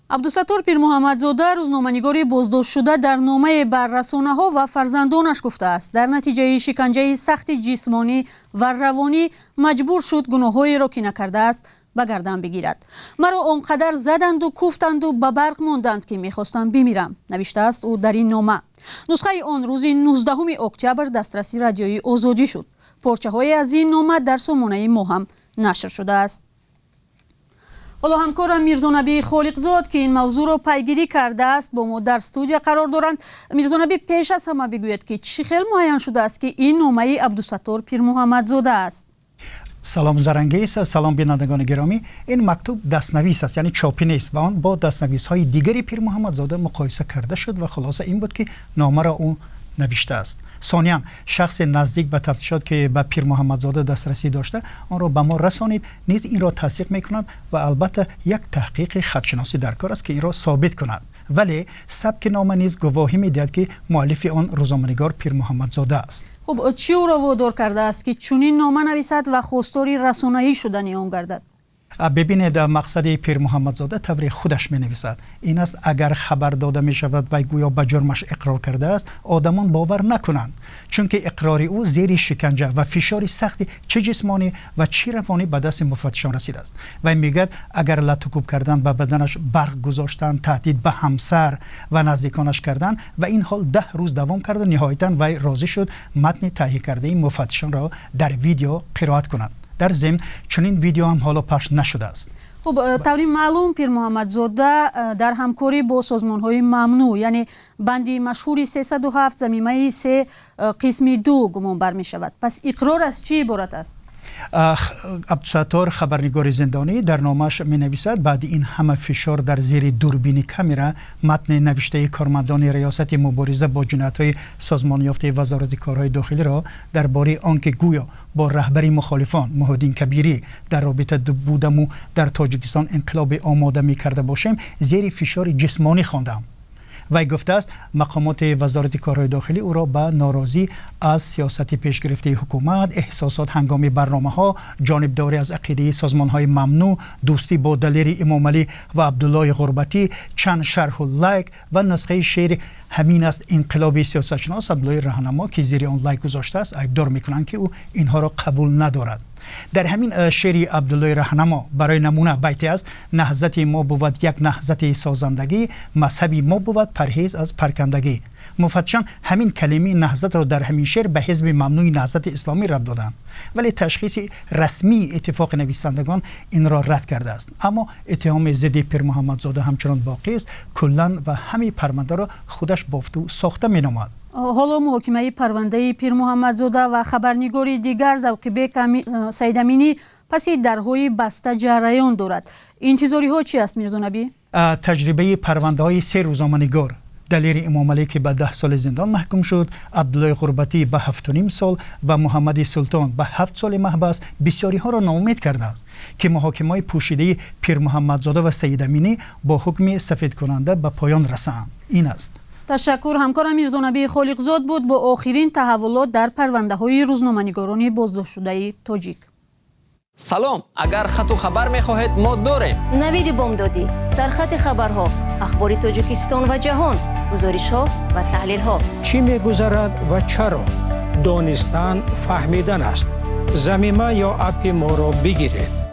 عبدالستار پیرمحمدزاده روزنامه‌نگار بازداشت‌شده در نامه بر رسانه‌ها و فرزندانش گفته است در نتیجه شکنجه سخت جسمانی و روانی مجبور شد گناه‌هایی را که نکرده است به گردن بگیرد. مرا آنقدر زدند و کوفتند و به برق ماندند که می‌خواستم بمیرم، نوشته است او در این نامه. نسخه آن روز 19 اکتبر دسترسی رادیویی آزادی شد. پارچه‌های از این نامه در سامانه ما هم نشر شده است. حالا همکارم میرزا نبی خالقزاد که این موضوع را پیگیری کرده است با ما در استودیو قرار دارند. میرزا نبی، پیش از همه بگوید که چی خیلی معین شده است که این نامه عبدالستار پیرمحمدزاده است؟ سلام زرنگیس، سلام بینندگان گرامی. این مکتوب دستنویس است، یعنی چاپی نیست و آن با دستنویس های دیگری پیرمحمدزاده مقایسه کرده شد و خلاصه این بود که نامه را او نوشته است. ثانیاً شخص نزدیک به تفتیشات که به پیرمحمدزاده دسترسی داشته آن را به ما رسانید، نیز این را تصدیق می‌کند و البته یک تحقیق خطشناسی در کار است که این را ثابت کند. ولی سبک نامه نیز گواهی می‌دهد که مؤلف آن روزنامه‌نگار پیرمحمدزاده است. خب چی او را وادار کرده است که چنین نامه نویسد و خواستار رسانه‌ای شدن آن گردد؟ ببینید، مقصد پیرمحمدزاده طور خودش می نویسد. این است اگر خبر داده می شود و گویا به جرمش اقرار کرده است، آدمان باور نکنند، چون که اقرار او زیر شکنجه و فشار سختی چه جسمانی و چه روانی به دست مفتشان رسیده است. و میگوید اگر لطوکوب کردن به بدنش، برق گذاشتن، تهدید به همسر و نزدیکانش کردن و این حال 10 روز دوام کرد و نهایتاً وی راضی شد متن تهیه کرده این مفتشان را در ویدیو قرائت کند. در ضمن چنین ویدیو هم حالا پخش نشده است. خب طوری معلوم پیرمحمدزاده در همکاری با سازمان‌های ممنوع، یعنی بندی مشهور 307 ضمیمه 3 قسم 2 گمان بر می شود. پس اقرار از چی عبارت است؟ عبدالستار خبرنگار زندانی در نامش می نویسد بعد این همه فشار در زیر دوربین کامرا متن نوشته کارمندان ریاست مبارزه با جنایت‌های سازمان یافته وزارت کارهای داخلی را درباره آنکه گویا با رهبری مخالفان محمدین کبیری در رابطه بودم و در تاجیکستان انقلاب آماده می کرده باشیم زیر فشار جسمانی خواندم. وی گفته است مقامات وزارت کارهای داخلی او را به ناراضی از سیاست پیش گرفته حکومت، احساسات هنگام برنامه‌ها، جانبداری از عقیده سازمان‌های ممنوع، دوستی با دلیر امام علی و عبدالله غربتی، چند شرح و لایک و نسخه شعر همین است انقلابی سیاستشناس عبدالله رهنما که زیر آن لایک گذاشته است ایبدار می‌کنند که او اینها را قبول ندارد. در همین شعر عبدالله رهنما برای نمونه بیتی است: نهضت ما بود یک نهضت سازندگی، مذهبی ما بود پرهیز از پرکندگی. مفتشان همین کلمه نهضت را در همین شعر به حزب ممنوع نهضت اسلامی ربط دادند، ولی تشخیص رسمی اتفاق نویسندگان این را رد کرده است. اما اتهام ضد پیرمحمدزاده همچنان باقی است. کلاً و همین پرونده را خودش بافت و ساخته می‌نامد. حالا محاکمه پرونده پیرمحمدزاده و خبرنگاری دیگر ذوق‌بک سید امینی پس درهای بسته جریان دارد. انتظاری ها چی است میرزا نبی؟ تجربه پرونده های 3 روزنامه‌نگار: دلیر امام علی که به 10 سال زندان محکوم شد، عبدالله غربتی به 7.5 سال و محمد سلطان به 7 سال محبس بسیاری ها را ناامید کرده است که محاکمه پوشیده پیرمحمدزاده و سید امینی با حکم سفید کننده به پایان رساند. این است. تشکر. همکارم میرزا نبی خالقزاد بود با آخرین تحولات در پرونده های روزنامه‌نگاران بازداشت‌شده تاجیک. سلام، اگر خط و خبر می‌خواهید ما داریم. نوید بامدادی، سرخط خبرها، اخبار تاجیکستان و جهان، گزارش‌ها و تحلیل‌ها. چی می‌گذرد و چرا؟ دانستن فهمیدن است. ضمیمه یا اپ ما را بگیرید.